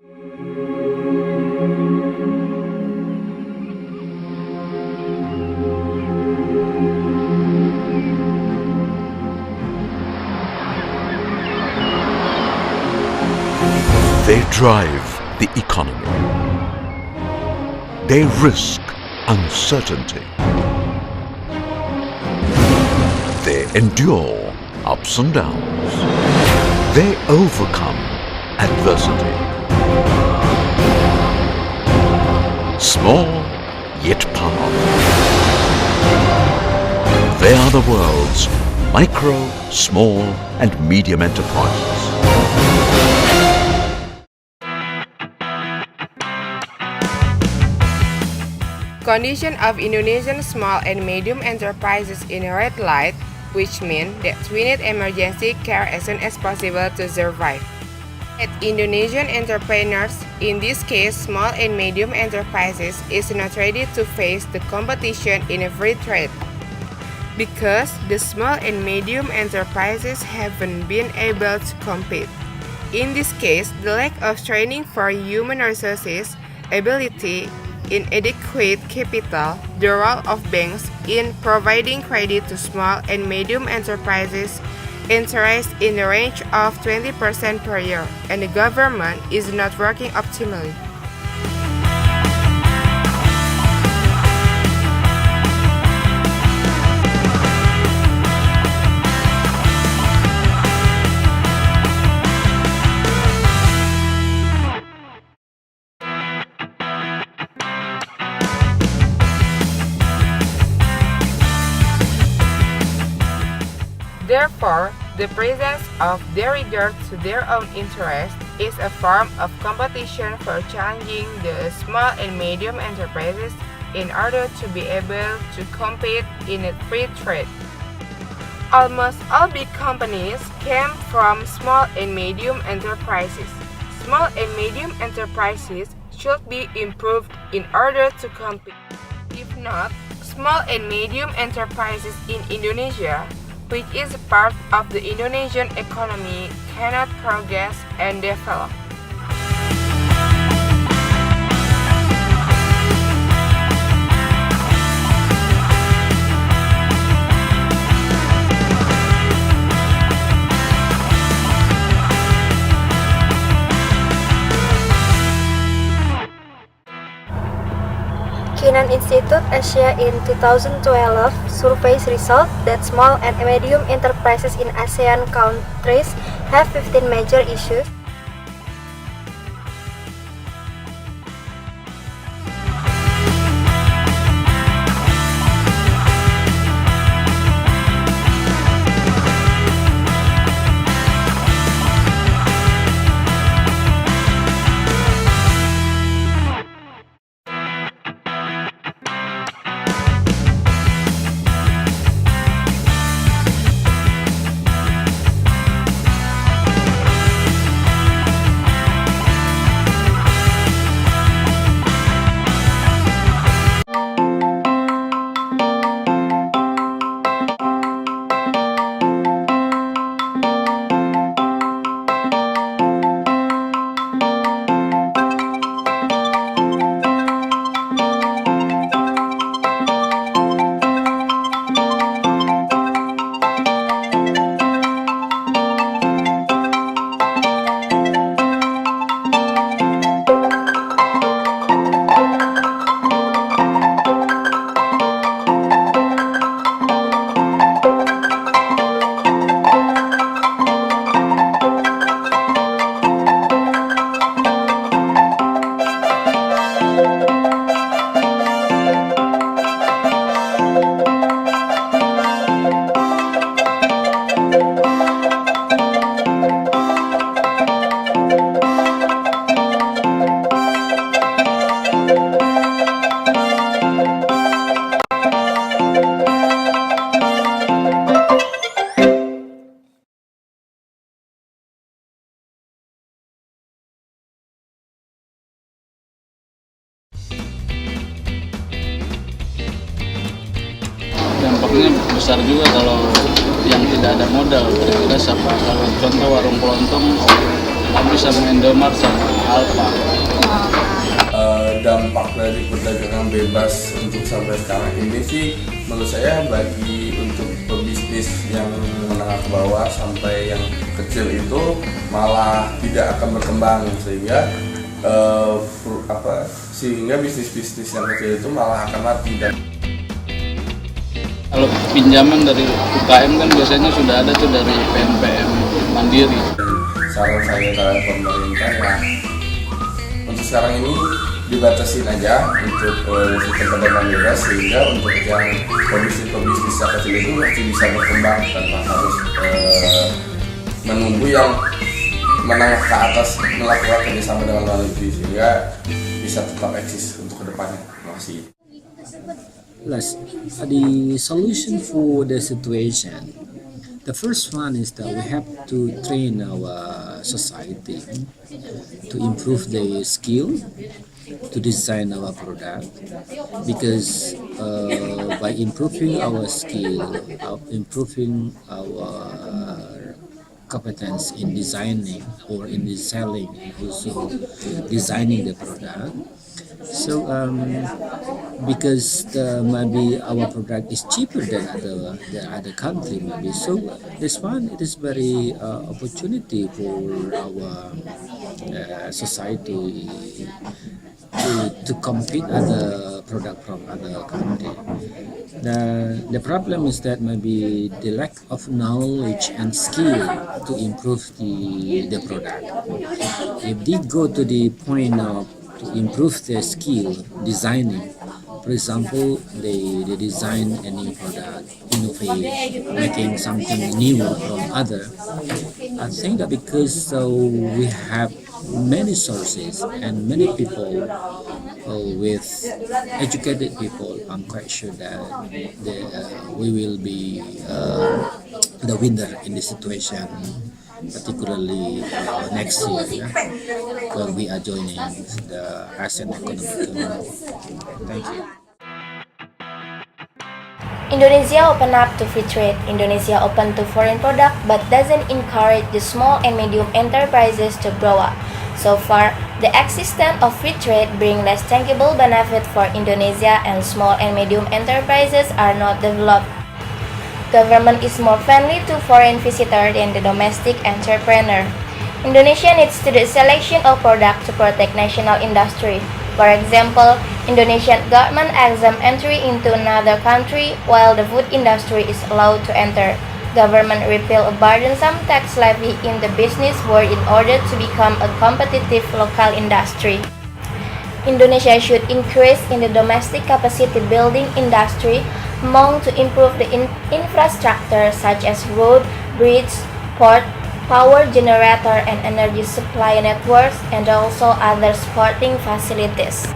They drive the economy. They risk uncertainty. They endure ups and downs. They overcome adversity. Small yet powerful. They are the world's micro, small and medium enterprises. Condition of Indonesian small and medium enterprises in a red light, which means that we need emergency care as soon as possible to survive. At Indonesian entrepreneurs, in this case small and medium enterprises, is not ready to face the competition in a free trade. Because the small and medium enterprises haven't been able to compete. In this case, the lack of training for human resources, ability, inadequate capital, the role of banks in providing credit to small and medium enterprises, interest in the range of 20% per year, and the government is not working optimally. Therefore, the presence of disregard to their own interest is a form of competition for challenging the small and medium enterprises in order to be able to compete in a free trade. Almost all big companies came from small and medium enterprises. Small and medium enterprises should be improved in order to compete. If not, small and medium enterprises in Indonesia, which is part of the Indonesian economy, cannot progress and develop. Kinan Institute Asia in 2012 surveys result that small and medium enterprises in ASEAN countries have 15 major issues. Dampaknya besar juga kalau yang tidak ada modal. Kira-kira kalau contoh warung kelontong tapi sama Indomaret sama Alfa. Dampak dari perdagangan bebas untuk sampai sekarang ini sih menurut saya bagi untuk pebisnis yang menengah ke bawah sampai yang kecil itu malah tidak akan berkembang sehingga bisnis-bisnis yang kecil itu malah akan mati. Dan Kalau pinjaman dari UKM kan biasanya sudah ada tuh dari PNPM Mandiri. saran saya ke pemerintah ya untuk sekarang ini dibatasin aja untuk sistem perdagangan bebas sehingga untuk yang pebisnis yang kecil itu masih bisa berkembang tanpa harus menunggu yang menengah ke atas melakukan kerjasama dengan luar negeri sehingga bisa tetap eksis untuk kedepannya. Terima kasih. The solution for the situation, the first one is that we have to train our society to improve their skill to design our product, because by improving our skill, improving our competence in designing or in the selling, also designing the product. So because maybe our product is cheaper than the other country, maybe so this one it is very opportunity for our society to compete other product from other country. The problem is that maybe the lack of knowledge and skill to improve the product. If they go to the point of to improve their skill designing, for example, they design a new product, innovate, making something new from other. I think that because we have many sources and many people with educated people, I'm quite sure that we will be the winner in this situation, particularly next year, when we are joining the ASEAN Economic Community. Thank you. Indonesia open up to free trade. Indonesia open to foreign product but doesn't encourage the small and medium enterprises to grow up. So far, the existence of free trade brings less tangible benefit for Indonesia, and small and medium enterprises are not developed. Government is more friendly to foreign visitor than the domestic entrepreneur. Indonesia needs to do selection of product to protect national industry. For example, Indonesian government exempt entry into another country while the food industry is allowed to enter. Government repeal a burdensome tax levy in the business world in order to become a competitive local industry. Indonesia should increase in the domestic capacity building industry among to improve the infrastructure such as road, bridge, port, power generator and energy supply networks, and also other supporting facilities.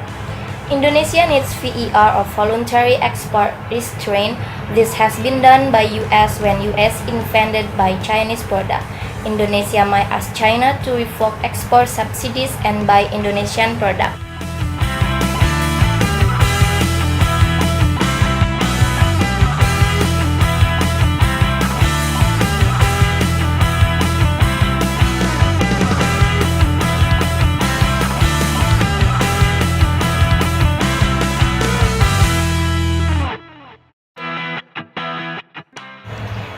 Indonesia needs VER or voluntary export restraint. This has been done by US when US invaded by Chinese product. Indonesia might ask China to revoke export subsidies and buy Indonesian product.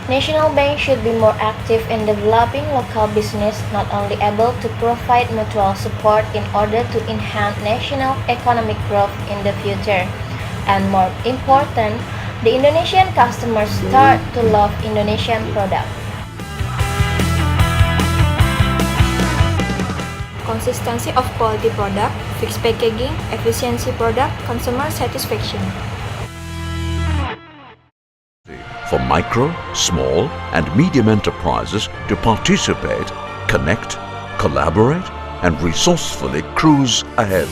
National Bank should be more active in developing local business, not only able to provide mutual support in order to enhance national economic growth in the future. And more important, the Indonesian customers start to love Indonesian products. Consistency of quality product, fixed packaging, efficiency product, consumer satisfaction. For micro, small, and medium enterprises to participate, connect, collaborate, and resourcefully cruise ahead.